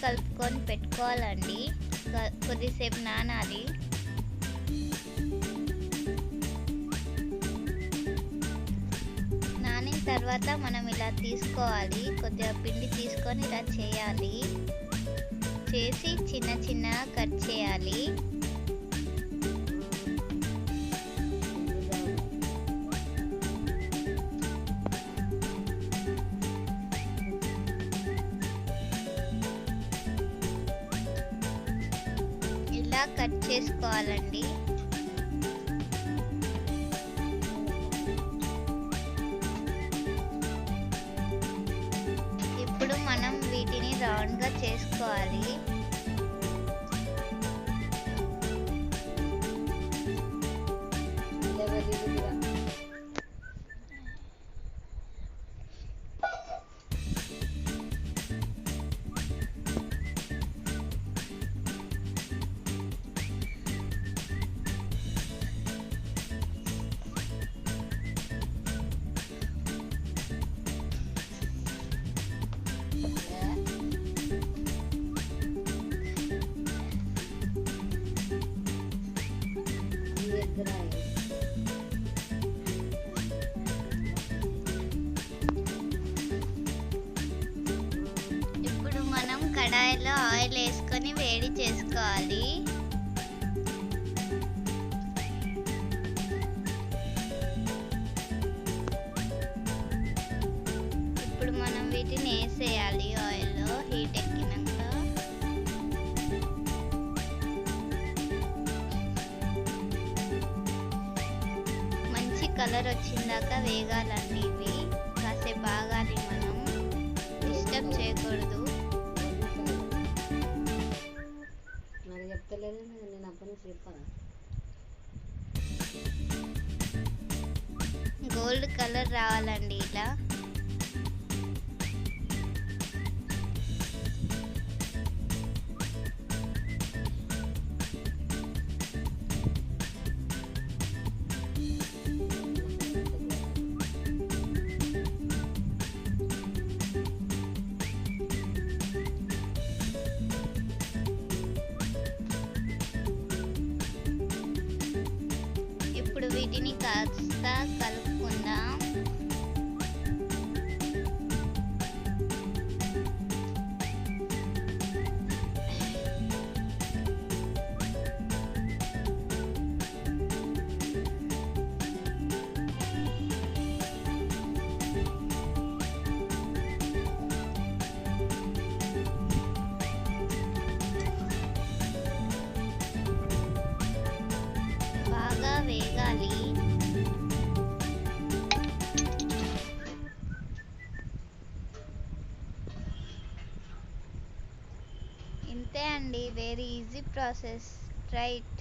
కలుపుకొని పెట్టుకోవాలండి. కొద్దిసేపు నానాలి. నానిన తర్వాత మనం ఇలా తీసుకోవాలి. కొద్దిగా పిండి తీసుకొని ఇలా చేయాలి. చేసి చిన్న చిన్నగా కట్ చేయాలి. ఇలా కట్ చేసుకోవాలండి. ఇప్పుడు మనం వీటిని రౌండ్గా చేసుకోవాలి. ఇప్పుడు మనం కడాయిలో ఆయిల్ వేసుకొని వేడి చేసుకోవాలి. ఇప్పుడు మనం వీటిని వేసేయాలి ఆయిల్లో హీట్ ఎక్కినాక. మంచి కలర్ వచ్చిందాక వేగాలండి. ఇవి కాసేపు ఆగాలి, మనం డిస్టర్బ్ చేయకూడదు. గోల్డ్ కలర్ రావాలండి ఇలా. ఇప్పుడు వీటిని కాస్త కలుపుకుందాం. బాగా వేగాలి. ఇంతే అండి, very easy process. Try it.